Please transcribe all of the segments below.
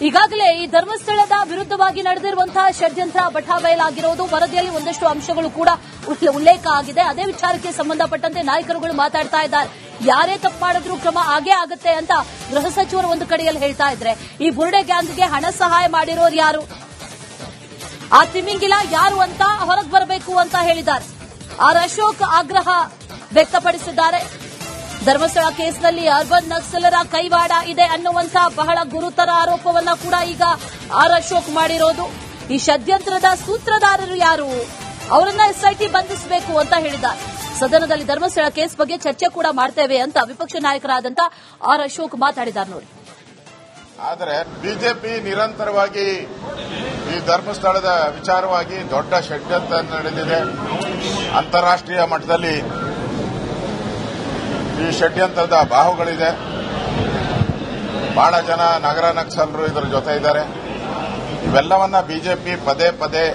ಈಗಾಗಲೇ ಈ ಧರ್ಮಸ್ಥಳದ ವಿರುದ್ಧವಾಗಿ ನಡೆದಿರುವಂತಹ ಷಡ್ಯಂತ್ರ ಬಟಾಬಯಲಾಗಿರುವುದು ವರದಿಯಲ್ಲಿ ಒಂದಷ್ಟು ಅಂಶಗಳು ಕೂಡ ಉಲ್ಲೇಖ ಆಗಿದೆ. ಅದೇ ವಿಚಾರಕ್ಕೆ ಸಂಬಂಧಪಟ್ಟಂತೆ ನಾಯಕರುಗಳು ಮಾತಾಡ್ತಾ ಇದ್ದಾರೆ. ಯಾರೇ ತಪ್ಪು ಮಾಡಿದ್ರೂ ಕ್ರಮ ಆಗೇ ಆಗುತ್ತೆ ಅಂತ ಗೃಹ ಸಚಿವರು ಒಂದು ಕಡೆಯಲ್ಲಿ ಹೇಳ್ತಾ ಇದ್ರೆ, ಈ ಬುರುಡೆ ಗ್ಯಾಂಗ್ಗೆ ಹಣ ಸಹಾಯ ಮಾಡಿರೋರು ಯಾರು, ಆ ತಿಮಿಂಗಿಲ ಯಾರು ಅಂತ ಹೊರಗೆ ಬರಬೇಕು ಅಂತ ಹೇಳಿದ್ದಾರೆ. ಆರ್ ಅಶೋಕ್ ಆಗ್ರಹ ವ್ಯಕ್ತಪಡಿಸಿದ್ದಾರೆ. ಧರ್ಮಸ್ಥಳ ಕೇಸ್ನಲ್ಲಿ ಅರ್ಬನ್ ನಕ್ಸಲರ ಕೈವಾಡ ಇದೆ ಅನ್ನುವಂತ ಬಹಳ ಗುರುತರ ಆರೋಪವನ್ನ ಕೂಡ ಈಗ ಆರ್ ಅಶೋಕ್ ಮಾಡಿರೋದು. ಈ ಷಡ್ಯಂತ್ರದ ಸೂತ್ರಧಾರರು ಯಾರು, ಅವರನ್ನ ಎಸ್ಐಟಿ ಬಂಧಿಸಬೇಕು ಅಂತ ಹೇಳಿದ್ದಾರೆ. ಸದನದಲ್ಲಿ ಧರ್ಮಸ್ಥಳ ಕೇಸ್ ಬಗ್ಗೆ ಚರ್ಚೆ ಕೂಡ ಮಾಡ್ತೇವೆ ಅಂತ ವಿಪಕ್ಷ ನಾಯಕರಾದಂತ ಆರ್ ಅಶೋಕ್ ಮಾತಾಡಿದ್ದಾರೆ ನೋಡಿ. ಆದರೆ ಬಿಜೆಪಿ ನಿರಂತರವಾಗಿ ಈ ಧರ್ಮಸ್ಥಳದ ವಿಚಾರವಾಗಿ ದೊಡ್ಡ ಷಡ್ಯಂತ್ರ ನಡೆದಿದೆ. ಅಂತಾರಾಷ್ಟ್ರೀಯ ಮಟ್ಟದಲ್ಲಿ ಈ ಷಡ್ಯಂತ್ರದ ಬಾಹುಗಳಿದೆ. ಬಹಳ ಜನ ನಗರ ನಕ್ಸಲರು ಇದರ ಜೊತೆ ಇದ್ದಾರೆ. ಇವೆಲ್ಲವನ್ನ ಬಿಜೆಪಿ ಪದೇ ಪದೇ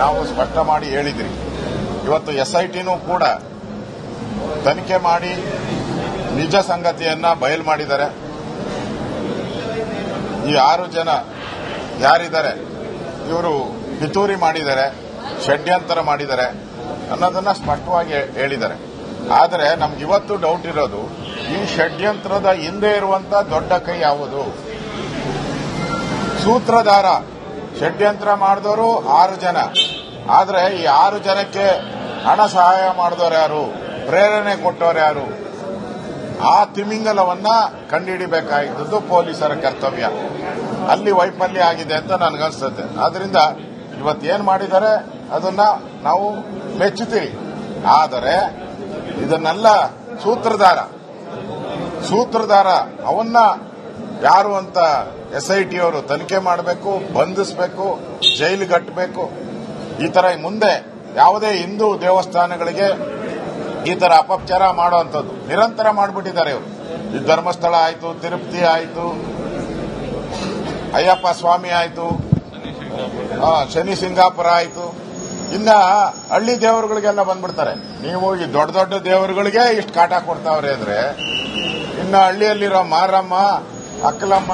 ನಾವು ಸ್ಪಷ್ಟ ಮಾಡಿ ಹೇಳಿದ್ರಿ. ಇವತ್ತು ಎಸ್ಐಟಿನೂ ಕೂಡ ತನಿಖೆ ಮಾಡಿ ನಿಜ ಸಂಗತಿಯನ್ನ ಬಯಲು ಮಾಡಿದ್ದಾರೆ. ಈ 6 ಜನ ಯಾರಿದ್ದಾರೆ ಇವರು ಪಿತೂರಿ ಮಾಡಿದ್ದಾರೆ, ಷಡ್ಯಂತರ ಮಾಡಿದ್ದಾರೆ ಅನ್ನೋದನ್ನ ಸ್ಪಷ್ಟವಾಗಿ ಹೇಳಿದ್ದಾರೆ. ಆದರೆ ನಮ್ಗಿವತ್ತು ಡೌಟ್ ಇರೋದು, ಈ ಷಡ್ಯಂತ್ರದ ಹಿಂದೆ ಇರುವಂತ ದೊಡ್ಡ ಕೈ ಯಾವುದು? ಸೂತ್ರಧಾರ ಷಡ್ಯಂತ್ರ ಮಾಡಿದವರು 6 ಜನ. ಆದರೆ ಈ 6 ಜನಕ್ಕೆ ಹಣ ಸಹಾಯ ಮಾಡಿದವರು ಯಾರು, ಪ್ರೇರಣೆ ಕೊಟ್ಟವರು ಯಾರು? ಆ ತಿಮಿಂಗಲವನ್ನ ಕಂಡುಹಿಡಿಬೇಕಾಗಿದ್ದು ಪೊಲೀಸರ ಕರ್ತವ್ಯ. ಅಲ್ಲಿ ವೈಫಲ್ಯ ಆಗಿದೆ ಅಂತ ನನಗನ್ಸುತ್ತೆ. ಆದ್ರಿಂದ ಇವತ್ತೇನು ಮಾಡಿದ್ದಾರೆ ಅದನ್ನ ನಾವು ಮೆಚ್ಚುತ್ತೀವಿ. ಆದರೆ ಇದನ್ನೆಲ್ಲ ಸೂತ್ರಧಾರ ಅವನ್ನ ಯಾರು ಅಂತ ಎಸ್ಐಟಿ ಅವರು ತನಿಖೆ ಮಾಡಬೇಕು, ಬಂಧಿಸಬೇಕು, ಜೈಲಿಗಟ್ಟಬೇಕು. ಈ ತರ ಮುಂದೆ ಯಾವುದೇ ಹಿಂದೂ ದೇವಸ್ಥಾನಗಳಿಗೆ ಈ ತರ ಅಪಚಾರ ಮಾಡುವಂಥದ್ದು ನಿರಂತರ ಮಾಡಿಬಿಟ್ಟಿದ್ದಾರೆ ಇವರು. ಈ ಧರ್ಮಸ್ಥಳ ಆಯ್ತು, ತಿರುಪತಿ ಆಯ್ತು, ಅಯ್ಯಪ್ಪ ಸ್ವಾಮಿ ಆಯ್ತು, ಶನಿ ಸಿಂಗಾಪುರ ಆಯ್ತು, ಇನ್ನ ಹಳ್ಳಿ ದೇವರುಗಳಿಗೆಲ್ಲ ಬಂದ್ಬಿಡ್ತಾರೆ. ನೀವು ಈ ದೊಡ್ಡ ದೊಡ್ಡ ದೇವರುಗಳಿಗೆ ಇಷ್ಟು ಕಾಟ ಕೊಡ್ತಾವ್ರೆ ಅಂದ್ರೆ, ಇನ್ನು ಹಳ್ಳಿಯಲ್ಲಿರೋ ಮಾರಮ್ಮ, ಅಕ್ಕಲಮ್ಮ,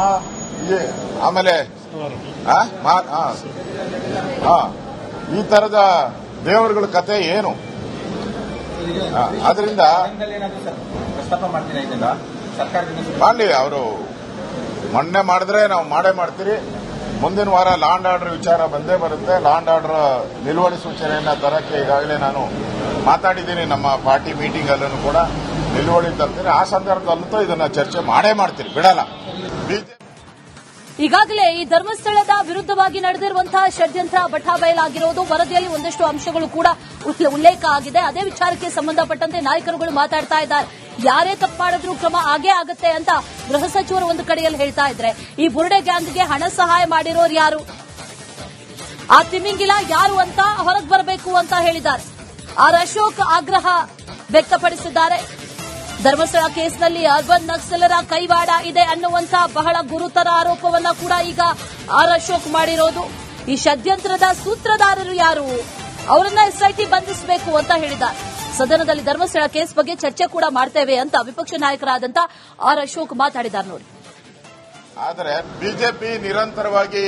ಆಮೇಲೆ ಈ ತರದ ದೇವರುಗಳ ಕತೆ ಏನು? ಅದರಿಂದ ಮಾಡಲಿ, ಅವರು ಮೊನ್ನೆ ಮಾಡಿದ್ರೆ ನಾವು ಮಾಡೇ ಮಾಡ್ತೀರಿ. ಮುಂದಿನ ವಾರ ಲಾ ಅಂಡ್ ಆರ್ಡರ್ ವಿಚಾರ ಬಂದೇ ಬರುತ್ತೆ. ಲಾ ಅಂಡ್ ಆರ್ಡರ್ ನಿಲುವಳಿ ಸೂಚನೆಯನ್ನ ತರಕ್ಕೆ ಈಗಾಗಲೇ ನಾನು ಮಾತಾಡಿದ್ದೀನಿ. ನಮ್ಮ ಪಾರ್ಟಿ ಮೀಟಿಂಗ್ ಅಲ್ಲೂ ಕೂಡ ನಿಲುವಳಿ ತರ್ತೀನಿ. ಆ ಸಂದರ್ಭದಲ್ಲಂತೂ ಇದನ್ನ ಚರ್ಚೆ ಮಾಡೇ ಮಾಡ್ತೀರಿ, ಬಿಡಲ್ಲ. ಈಗಾಗಲೇ ಈ ಧರ್ಮಸ್ಥಳದ ವಿರುದ್ಧವಾಗಿ ನಡೆದಿರುವಂತಹ ಷಡ್ಯಂತ್ರ ಬಟಾಬಯಲಾಗಿರುವುದು ವರದಿಯಲ್ಲಿ ಒಂದಷ್ಟು ಅಂಶಗಳು ಕೂಡ ಉಲ್ಲೇಖ ಆಗಿದೆ. ಅದೇ ವಿಚಾರಕ್ಕೆ ಸಂಬಂಧಪಟ್ಟಂತೆ ನಾಯಕರುಗಳು ಮಾತಾಡ್ತಾ ಇದ್ದಾರೆ. ಯಾರೇ ತಪ್ಪು ಮಾಡಿದ್ರೂ ಕ್ರಮ ಆಗೇ ಆಗುತ್ತೆ ಅಂತ ಗೃಹ ಸಚಿವರು ಒಂದು ಕಡೆಯಲ್ಲಿ ಹೇಳ್ತಾ ಇದ್ರೆ, ಈ ಬುರುಡೆ ಗ್ಯಾಂಗ್ಗೆ ಹಣ ಸಹಾಯ ಮಾಡಿರೋರು ಯಾರು, ಆ ತಿಮಿಂಗಿಲ ಯಾರು ಅಂತ ಹೊರಗೆ ಬರಬೇಕು ಅಂತ ಹೇಳಿದ್ದಾರೆ. ಆರ್ ಅಶೋಕ್ ಆಗ್ರಹ ವ್ಯಕ್ತಪಡಿಸಿದ್ದಾರೆ. ಧರ್ಮಸ್ಥಳ ಕೇಸ್ನಲ್ಲಿ ಅರ್ಬನ್ ನಕ್ಸಲರ ಕೈವಾಡ ಇದೆ ಅನ್ನುವಂತ ಬಹಳ ಗುರುತರ ಆರೋಪವನ್ನ ಕೂಡ ಈಗ ಆರ್ ಅಶೋಕ್ ಮಾಡಿರೋದು. ಈ ಷಡ್ಯಂತ್ರದ ಸೂತ್ರಧಾರರು ಯಾರು, ಅವರನ್ನ ಎಸ್ಐಟಿ ಬಂಧಿಸಬೇಕು ಅಂತ ಹೇಳಿದ್ದಾರೆ. ಸದನದಲ್ಲಿ ಧರ್ಮಸ್ಥಳ ಕೇಸ್ ಬಗ್ಗೆ ಚರ್ಚೆ ಕೂಡ ಮಾಡ್ತೇವೆ ಅಂತ ವಿಪಕ್ಷ ನಾಯಕರಾದಂತ ಆರ್ ಅಶೋಕ್ ಮಾತಾಡಿದ್ದಾರೆ ನೋಡಿ. ಆದರೆ ಬಿಜೆಪಿ ನಿರಂತರವಾಗಿ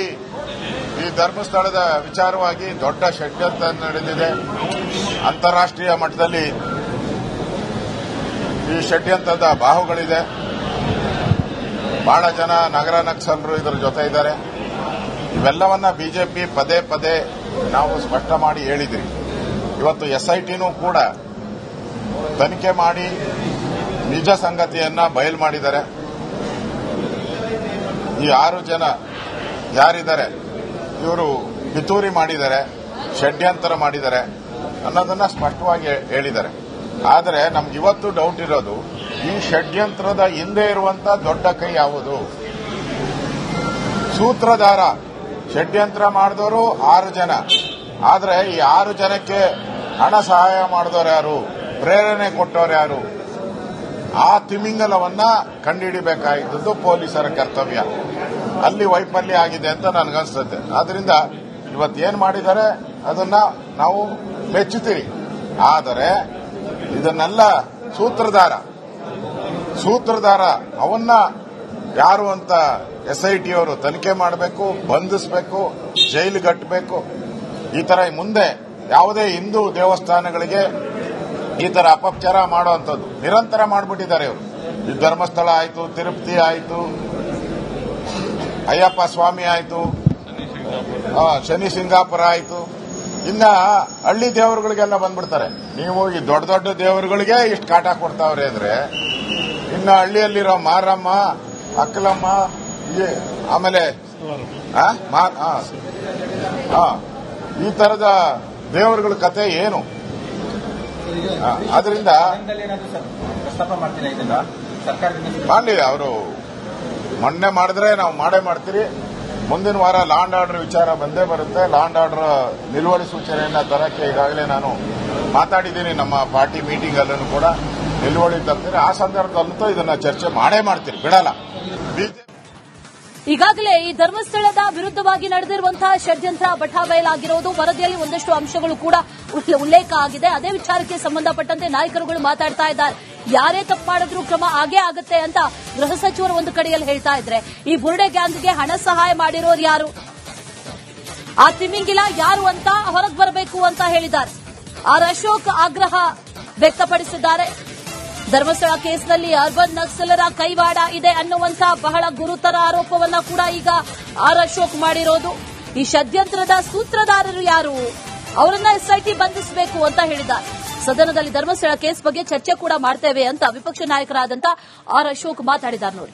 ಈ ಧರ್ಮಸ್ಥಳದ ವಿಚಾರವಾಗಿ ದೊಡ್ಡ ಷಡ್ಯಂತ್ರ ನಡೆದಿದೆ. ಅಂತಾರಾಷ್ಟ್ರೀಯ ಮಟ್ಟದಲ್ಲಿ ಈ ಷಡ್ಯಂತ್ರದ ಬಾಹುಗಳಿದೆ. ಬಹಳ ಜನ ನಗರ ನಕ್ಸಲರು ಇದರ ಜೊತೆ ಇದ್ದಾರೆ. ಇವೆಲ್ಲವನ್ನ ಬಿಜೆಪಿ ಪದೇ ಪದೇ ನಾವು ಸ್ಪಷ್ಟ ಮಾಡಿ ಹೇಳಿದ್ರಿ. ಇವತ್ತು ಎಸ್ಐಟಿನೂ ಕೂಡ ತನಿಖೆ ಮಾಡಿ ನಿಜ ಸಂಗತಿಯನ್ನ ಬಯಲು ಮಾಡಿದ್ದಾರೆ. ಈ 6 ಜನ ಯಾರಿದ್ದಾರೆ ಇವರು ಪಿತೂರಿ ಮಾಡಿದ್ದಾರೆ, ಷಡ್ಯಂತರ ಮಾಡಿದ್ದಾರೆ ಅನ್ನೋದನ್ನ ಸ್ಪಷ್ಟವಾಗಿ ಹೇಳಿದ್ದಾರೆ. ಆದರೆ ನಮ್ಗಿವತ್ತು ಡೌಟ್ ಇರೋದು, ಈ ಷಡ್ಯಂತ್ರದ ಹಿಂದೆ ಇರುವಂತ ದೊಡ್ಡ ಕೈ ಯಾವುದು? ಸೂತ್ರಧಾರ ಷಡ್ಯಂತ್ರ ಮಾಡಿದವರು 6 ಜನ. ಆದರೆ ಈ 6 ಜನಕ್ಕೆ ಹಣ ಸಹಾಯ ಮಾಡಿದವರು ಯಾರು, ಪ್ರೇರಣೆ ಕೊಟ್ಟವರು ಯಾರು? ಆ ತಿಮಿಂಗಲವನ್ನ ಕಂಡುಹಿಡಿಬೇಕಾಗಿದ್ದು ಪೊಲೀಸರ ಕರ್ತವ್ಯ. ಅಲ್ಲಿ ವೈಫಲ್ಯ ಆಗಿದೆ ಅಂತ ನನಗನ್ಸುತ್ತೆ. ಆದ್ರಿಂದ ಇವತ್ತೇನು ಮಾಡಿದ್ದಾರೆ ಅದನ್ನ ನಾವು ಮೆಚ್ಚುತ್ತೀವಿ. ಆದರೆ ಇದನ್ನೆಲ್ಲ ಸೂತ್ರಧಾರ ಅವನ್ನ ಯಾರು ಅಂತ SIT ಅವರು ತನಿಖೆ ಮಾಡಬೇಕು, ಬಂಧಿಸಬೇಕು, ಜೈಲಿಗೆ ಕಟ್ಟಬೇಕು. ಈ ತರ ಮುಂದೆ ಯಾವುದೇ ಹಿಂದೂ ದೇವಸ್ಥಾನಗಳಿಗೆ ಈ ತರ ಅಪಚಾರ ಮಾಡುವಂಥದ್ದು ನಿರಂತರ ಮಾಡಿಬಿಟ್ಟಿದ್ದಾರೆ ಇವರು. ಈ ಧರ್ಮಸ್ಥಳ ಆಯ್ತು, ತಿರುಪತಿ ಆಯ್ತು, ಅಯ್ಯಪ್ಪ ಸ್ವಾಮಿ ಆಯ್ತು, ಶನಿ ಸಿಂಗಾಪುರ ಆಯ್ತು, ಇನ್ನ ಹಳ್ಳಿ ದೇವರುಗಳಿಗೆಲ್ಲ ಬಂದ್ಬಿಡ್ತಾರೆ. ನೀವು ಈ ದೊಡ್ಡ ದೊಡ್ಡ ದೇವರುಗಳಿಗೆ ಇಷ್ಟು ಕಾಟ ಕೊಡ್ತಾವ್ರೆ ಅಂದ್ರೆ ಇನ್ನ ಹಳ್ಳಿಯಲ್ಲಿರೋ ಮಾರಮ್ಮ, ಅಕ್ಕಲಮ್ಮ, ಆಮೇಲೆ ಈ ತರದ ದೇವರುಗಳ ಕತೆ ಏನು? ಅದರಿಂದ ಮಾಡಲಿ, ಅವರು ಮೊನ್ನೆ ಮಾಡಿದ್ರೆ ನಾವು ಮಾಡೇ ಮಾಡ್ತೀರಿ. ಮುಂದಿನ ವಾರ ಲಾ ಅಂಡ್ ಆರ್ಡರ್ ವಿಚಾರ ಬಂದೇ ಬರುತ್ತೆ. ಲಾ ಅಂಡ್ ಆರ್ಡರ್ ನಿಲುವಳಿ ಸೂಚನೆಯನ್ನ ತರಕ್ಕೆ ಈಗಾಗಲೇ ನಾನು ಮಾತಾಡಿದ್ದೀನಿ. ನಮ್ಮ ಪಾರ್ಟಿ ಮೀಟಿಂಗ್ ಅಲ್ಲೂ ಕೂಡ ನಿಲುವಳಿ ತರ್ತೀನಿ. ಆ ಸಂದರ್ಭದಲ್ಲಂತೂ ಇದನ್ನ ಚರ್ಚೆ ಮಾಡೇ ಮಾಡ್ತೀರಿ, ಬಿಡಲ್ಲ. ಈಗಾಗಲೇ ಈ ಧರ್ಮಸ್ಥಳದ ವಿರುದ್ಧವಾಗಿ ನಡೆದಿರುವಂತಹ ಷಡ್ಯಂತ್ರ ಬಟಾಬಯಲಾಗಿರುವುದು ವರದಿಯಲ್ಲಿ ಒಂದಷ್ಟು ಅಂಶಗಳು ಕೂಡ ಉಲ್ಲೇಖ ಆಗಿದೆ. ಅದೇ ವಿಚಾರಕ್ಕೆ ಸಂಬಂಧಪಟ್ಟಂತೆ ನಾಯಕರುಗಳು ಮಾತಾಡ್ತಾ ಇದ್ದಾರೆ. ಯಾರೇ ತಪ್ಪು ಮಾಡಿದ್ರೂ ಕ್ರಮ ಆಗೇ ಆಗುತ್ತೆ ಅಂತ ಗೃಹ ಸಚಿವರು ಒಂದು ಕಡೆಯಲ್ಲಿ ಹೇಳ್ತಾ ಇದ್ರೆ, ಈ ಬುರುಡೆ ಗ್ಯಾಂಗ್ಗೆ ಹಣ ಸಹಾಯ ಮಾಡಿರೋರು ಯಾರು, ಆ ತಿಮಿಂಗಿಲ ಯಾರು ಅಂತ ಹೊರಗೆ ಬರಬೇಕು ಅಂತ ಹೇಳಿದ್ದಾರೆ. ಆರ್ ಅಶೋಕ್ ಆಗ್ರಹ ವ್ಯಕ್ತಪಡಿಸಿದ್ದಾರೆ. ಧರ್ಮಸ್ಥಳ ಕೇಸ್ನಲ್ಲಿ ಅರ್ಬನ್ ನಕ್ಸಲರ ಕೈವಾಡ ಇದೆ ಅನ್ನುವಂತ ಬಹಳ ಗುರುತರ ಆರೋಪವನ್ನ ಕೂಡ ಈಗ ಆರ್ ಅಶೋಕ್ ಮಾಡಿರೋದು. ಈ ಷಡ್ಯಂತ್ರದ ಸೂತ್ರಧಾರರು ಯಾರು, ಅವರನ್ನ SIT ಬಂಧಿಸಬೇಕು ಅಂತ ಹೇಳಿದ್ದಾರೆ. ಸದನದಲ್ಲಿ ಧರ್ಮಸ್ಥಳ ಕೇಸ್ ಬಗ್ಗೆ ಚರ್ಚೆ ಕೂಡ ಮಾಡ್ತೇವೆ ಅಂತ ವಿಪಕ್ಷ ನಾಯಕರಾದಂತ ಆರ್ ಅಶೋಕ್ ಮಾತಾಡಿದ್ದಾರೆ ನೋಡಿ.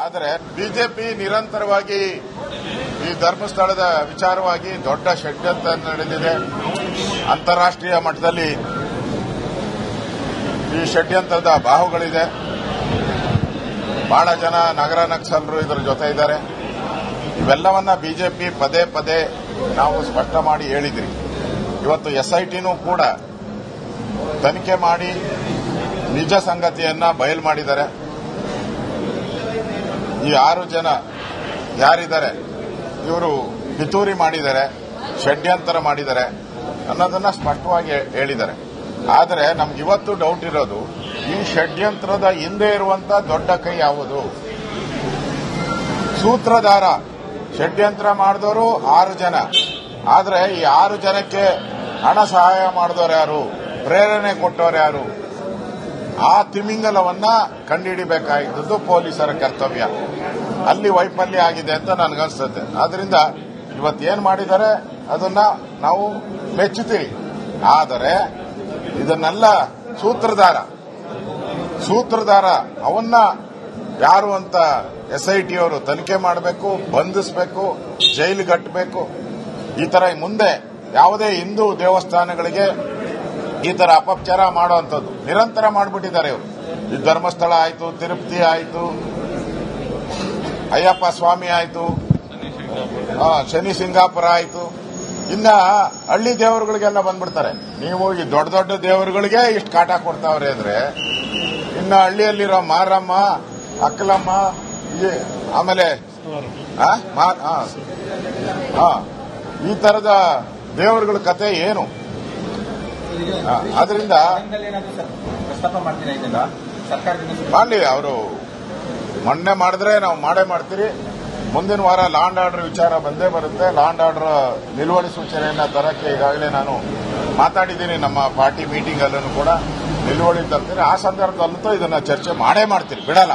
ಆದರೆ ಬಿಜೆಪಿ ನಿರಂತರವಾಗಿ ಈ ಧರ್ಮಸ್ಥಳದ ವಿಚಾರವಾಗಿ ದೊಡ್ಡ ಷಡ್ಯಂತ್ರ ನಡೆದಿದೆ. ಅಂತಾರಾಷ್ಟ್ರೀಯ ಮಟ್ಟದಲ್ಲಿ ಈ ಷಡ್ಯಂತ್ರದ ಬಾಹುಗಳಿದೆ. ಬಹಳ ಜನ ನಗರ ನಕ್ಸಲರು ಇದರ ಜೊತೆ ಇದ್ದಾರೆ. ಇವೆಲ್ಲವನ್ನ ಬಿಜೆಪಿ ಪದೇ ಪದೇ ನಾವು ಸ್ಪಷ್ಟ ಮಾಡಿ ಹೇಳಿದ್ರಿ. ಇವತ್ತು SITನೂ ಕೂಡ ತನಿಖೆ ಮಾಡಿ ನಿಜ ಸಂಗತಿಯನ್ನ ಬಯಲು ಮಾಡಿದ್ದಾರೆ. ಈ 6 ಜನ ಯಾರಿದ್ದಾರೆ ಇವರು ಪಿತೂರಿ ಮಾಡಿದ್ದಾರೆ, ಷಡ್ಯಂತರ ಮಾಡಿದ್ದಾರೆ ಅನ್ನೋದನ್ನ ಸ್ಪಷ್ಟವಾಗಿ ಹೇಳಿದ್ದಾರೆ. ಆದರೆ ನಮ್ಗಿವತ್ತು ಡೌಟ್ ಇರೋದು, ಈ ಷಡ್ಯಂತ್ರದ ಹಿಂದೆ ಇರುವಂತ ದೊಡ್ಡ ಕೈ ಯಾವುದು? ಸೂತ್ರಧಾರ ಷಡ್ಯಂತ್ರ ಮಾಡಿದವರು 6 ಜನ. ಆದರೆ ಈ 6 ಜನಕ್ಕೆ ಹಣ ಸಹಾಯ ಮಾಡಿದವರು ಯಾರು, ಪ್ರೇರಣೆ ಕೊಟ್ಟವರು ಯಾರು? ಆ ತಿಮಿಂಗಲವನ್ನ ಕಂಡುಹಿಡಿಬೇಕಾಗಿದ್ದು ಪೊಲೀಸರ ಕರ್ತವ್ಯ. ಅಲ್ಲಿ ವೈಫಲ್ಯ ಆಗಿದೆ ಅಂತ ನನಗನ್ಸುತ್ತೆ. ಆದ್ರಿಂದ ಇವತ್ತೇನು ಮಾಡಿದ್ದಾರೆ ಅದನ್ನ ನಾವು ಮೆಚ್ಚುತ್ತೀವಿ. ಆದರೆ ಇದನ್ನೆಲ್ಲ ಸೂತ್ರಧಾರ ಅವನ್ನ ಯಾರು ಅಂತ SIT ಅವರು ತನಿಖೆ ಮಾಡಬೇಕು, ಬಂಧಿಸಬೇಕು, ಜೈಲಿಗೆ ಕಟ್ಟಬೇಕು. ಈ ತರ ಮುಂದೆ ಯಾವುದೇ ಹಿಂದೂ ದೇವಸ್ಥಾನಗಳಿಗೆ ಈ ತರ ಅಪಚಾರ ಮಾಡುವಂಥದ್ದು ನಿರಂತರ ಮಾಡಿಬಿಟ್ಟಿದ್ದಾರೆ ಇವರು. ಈ ಧರ್ಮಸ್ಥಳ ಆಯ್ತು, ತಿರುಪತಿ ಆಯ್ತು, ಅಯ್ಯಪ್ಪ ಸ್ವಾಮಿ ಆಯ್ತು, ಶನಿ ಸಿಂಗಾಪುರ ಆಯ್ತು, ಇನ್ನ ಹಳ್ಳಿ ದೇವರುಗಳಿಗೆಲ್ಲ ಬಂದ್ಬಿಡ್ತಾರೆ. ನೀವು ಈ ದೊಡ್ಡ ದೊಡ್ಡ ದೇವರುಗಳಿಗೆ ಇಷ್ಟು ಕಾಟ ಕೊಡ್ತಾವ್ರೆ ಅಂದ್ರೆ ಇನ್ನ ಹಳ್ಳಿಯಲ್ಲಿರೋ ಮಾರಮ್ಮ, ಅಕ್ಕಲಮ್ಮ, ಆಮೇಲೆ ಈ ತರದ ದೇವರುಗಳ ಕತೆ ಏನು? ಅದರಿಂದ ಮಾಡಲಿ, ಅವರು ಮೊನ್ನೆ ಮಾಡಿದ್ರೆ ನಾವು ಮಾಡೇ ಮಾಡ್ತೀರಿ. ಮುಂದಿನ ವಾರ ಲಾ ಅಂಡ್ ಆರ್ಡರ್ ವಿಚಾರ ಬಂದೇ ಬರುತ್ತೆ. ಲಾ ಅಂಡ್ ಆರ್ಡರ್ ನಿಲುವಳಿ ಸೂಚನೆಯನ್ನ ತರಕ್ಕೆ ಈಗಾಗಲೇ ನಾನು ಮಾತಾಡಿದ್ದೀನಿ. ನಮ್ಮ ಪಾರ್ಟಿ ಮೀಟಿಂಗ್ ಅಲ್ಲೂ ಕೂಡ ನಿಲುವಳಿ ತರ್ತೀನಿ. ಆ ಸಂದರ್ಭದಲ್ಲಂತೂ ಇದನ್ನ ಚರ್ಚೆ ಮಾಡೇ ಮಾಡ್ತೀರಿ, ಬಿಡಲ್ಲ.